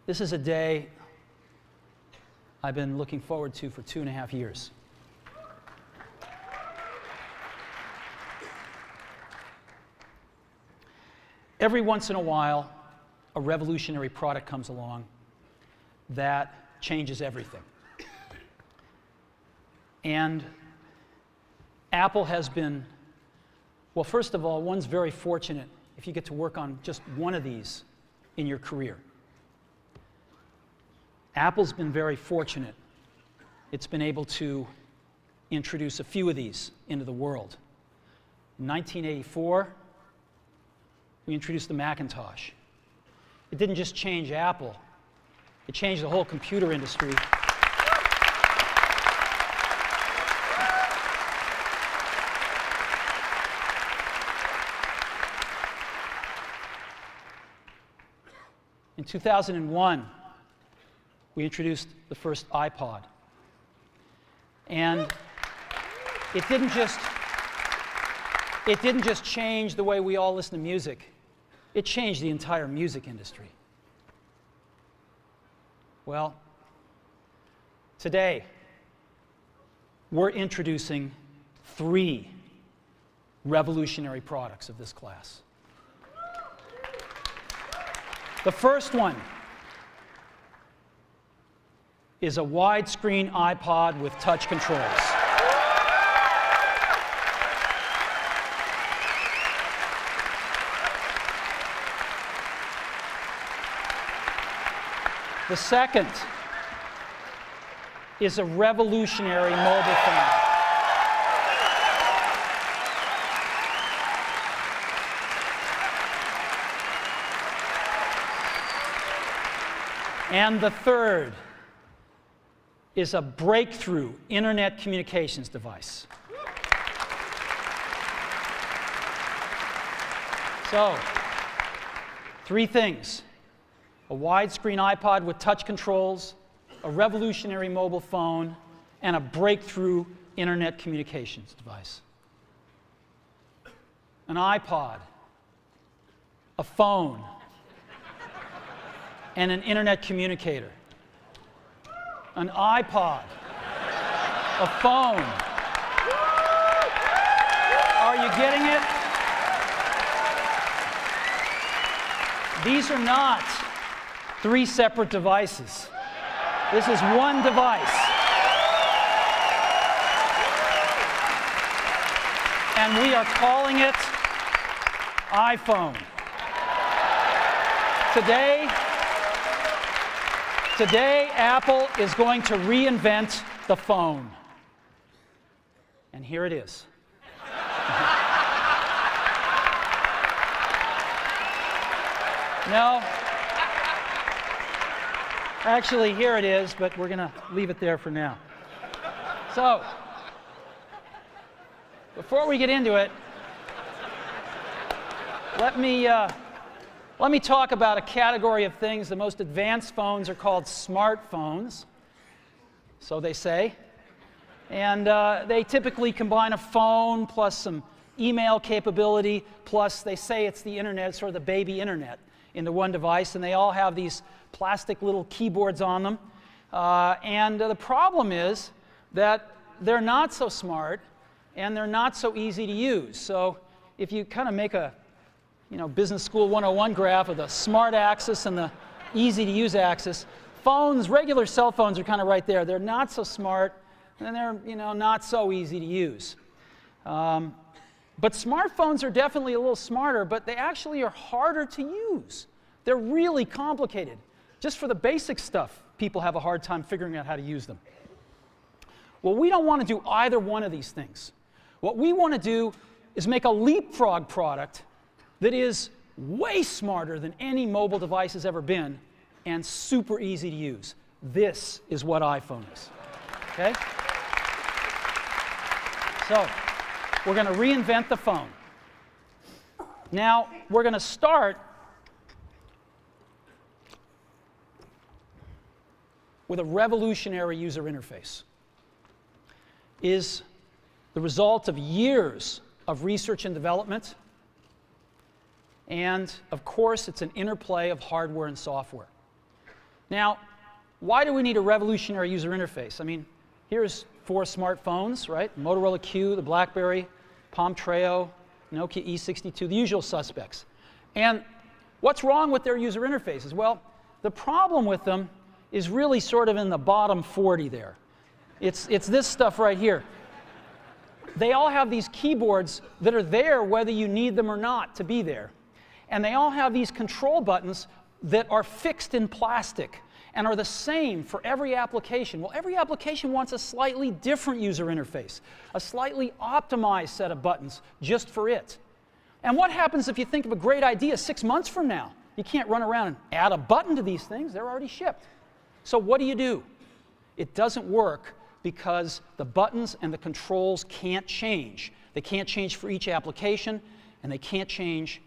This is a day I've been looking forward to for 2.5 years. Every once in a while, a revolutionary product comes along that changes everything. And Apple has been, well, first of all, one's very fortunate if you get to work on just one of these in your career. Apple's been very fortunate. It's been able to introduce a few of these into the world. In 1984, we introduced the Macintosh. It didn't just change Apple, it changed the whole computer industry. In 2001, we introduced the first iPod. And it didn't just change the way we all listen to music. It changed the entire music industry. Well, today, we're introducing 3 revolutionary products of this class. The first one is a widescreen iPod with touch controls. The second is a revolutionary mobile phone. And the third is a breakthrough internet communications device. So, 3 things: a widescreen iPod with touch controls, a revolutionary mobile phone, and a breakthrough internet communications device. An iPod, a phone, and an internet communicator. An iPod, a phone. Are you getting it? These are not 3 separate devices. This is one device. And we are calling it iPhone. Today, Apple is going to reinvent the phone. And here it is. No. Actually, here it is, but we're going to leave it there for now. So, before we get into it, let me talk about a category of things. The most advanced phones are called smartphones, so they say. And they typically combine a phone plus some email capability, plus they say it's the internet, sort of the baby internet, into one device. And they all have these plastic little keyboards on them. And the problem is that they're not so smart and they're not so easy to use. So if you kind of make a Business School 101 graph of the smart axis and the easy to use axis, regular cell phones are kind of right there. They're not so smart and they're not so easy to use. But smartphones are definitely a little smarter, but they actually are harder to use. They're really complicated. Just for the basic stuff, people have a hard time figuring out how to use them. Well, we don't want to do either one of these things. What we want to do is make a leapfrog product that is way smarter than any mobile device has ever been and super easy to use. This is what iPhone is. Okay? So, we're going to reinvent the phone. Now, we're going to start with a revolutionary user interface. Is the result of years of research and development. And, of course, it's an interplay of hardware and software. Now, why do we need a revolutionary user interface? I mean, here's 4 smartphones, right? Motorola Q, the BlackBerry, Palm Treo, Nokia E62, the usual suspects. And what's wrong with their user interfaces? Well, the problem with them is really sort of in the bottom 40 there. It's this stuff right here. They all have these keyboards that are there whether you need them or not to be there. And they all have these control buttons that are fixed in plastic and are the same for every application. Well, every application wants a slightly different user interface, a slightly optimized set of buttons just for it. And what happens if you think of a great idea 6 months from now? You can't run around and add a button to these things. They're already shipped. So what do? It doesn't work because the buttons and the controls can't change. They can't change for each application, and they can't change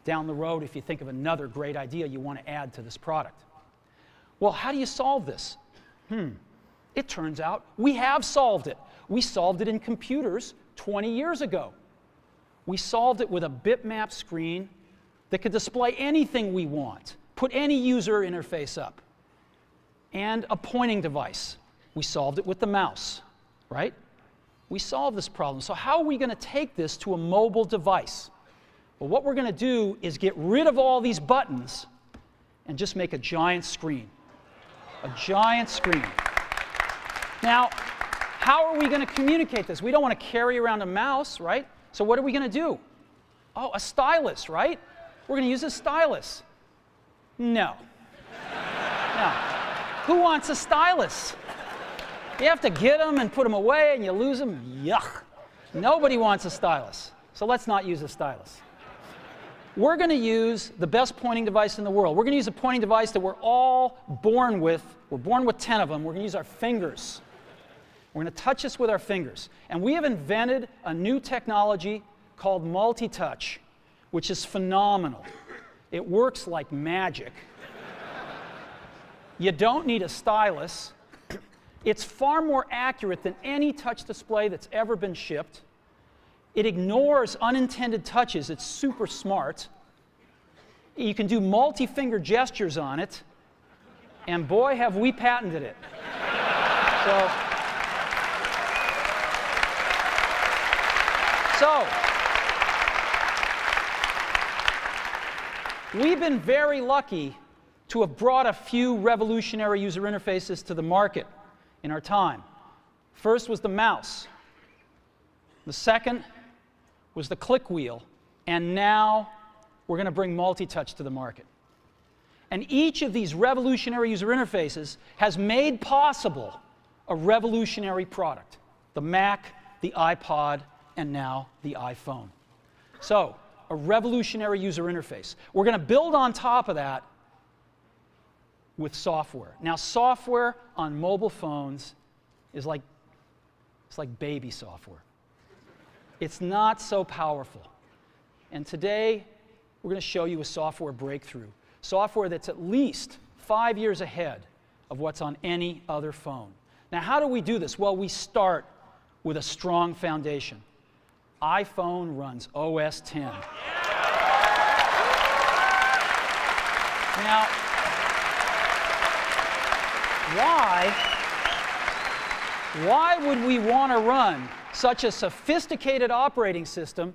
down the road if you think of another great idea you want to add to this product. Well, how do you solve this? It turns out we have solved it. We solved it in computers 20 years ago. We solved it with a bitmap screen that could display anything we want, put any user interface up, and a pointing device. We solved it with the mouse, right? We solved this problem. So how are we going to take this to a mobile device? Well, what we're going to do is get rid of all these buttons and just make a giant screen. A giant screen. Now, how are we going to communicate this? We don't want to carry around a mouse, right? So what are we going to do? Oh, a stylus, right? We're going to use a stylus. No. No. Who wants a stylus? You have to get them and put them away and you lose them. Yuck. Nobody wants a stylus. So let's not use a stylus. We're going to use the best pointing device in the world. We're going to use a pointing device that we're all born with. We're born with 10 of them. We're going to use our fingers. We're going to touch this with our fingers. And we have invented a new technology called multi-touch, which is phenomenal. It works like magic. You don't need a stylus. It's far more accurate than any touch display that's ever been shipped. It ignores unintended touches. It's super smart. You can do multi-finger gestures on it. And boy, have we patented it. So we've been very lucky to have brought a few revolutionary user interfaces to the market in our time. First was the mouse. The second was the click wheel. And now we're going to bring multi-touch to the market. And each of these revolutionary user interfaces has made possible a revolutionary product. The Mac, the iPod, and now the iPhone. So, a revolutionary user interface. We're going to build on top of that with software. Now, software on mobile phones is like baby software. It's not so powerful. And today, we're going to show you a software breakthrough. Software that's at least 5 years ahead of what's on any other phone. Now, how do we do this? Well, we start with a strong foundation. iPhone runs OS X. Now, why would we want to run such a sophisticated operating system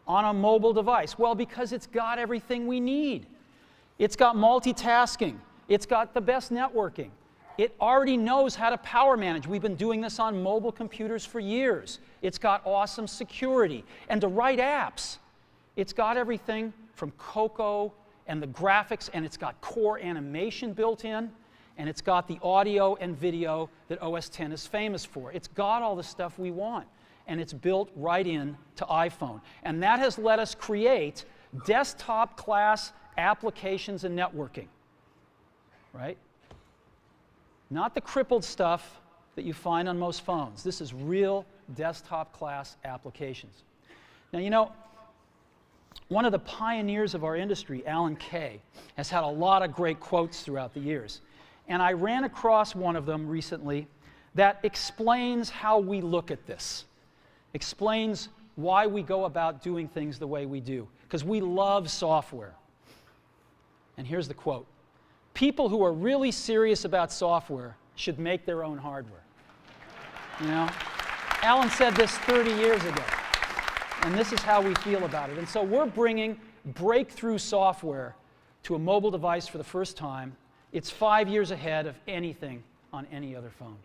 on a mobile device? Well, because it's got everything we need. It's got multitasking. It's got the best networking. It already knows how to power manage. We've been doing this on mobile computers for years. It's got awesome security. And to write apps, it's got everything from Cocoa and the graphics, and it's got core animation built in, and it's got the audio and video that OS X is famous for. It's got all the stuff we want, and it's built right in to iPhone. And that has let us create desktop-class applications and networking, right? Not the crippled stuff that you find on most phones. This is real desktop-class applications. Now, you know, one of the pioneers of our industry, Alan Kay, has had a lot of great quotes throughout the years. And I ran across one of them recently that explains how we look at this, explains why we go about doing things the way we do, because we love software. And here's the quote: people who are really serious about software should make their own hardware. You know? Alan said this 30 years ago, and this is how we feel about it. And so we're bringing breakthrough software to a mobile device for the first time. It's 5 years ahead of anything on any other phone.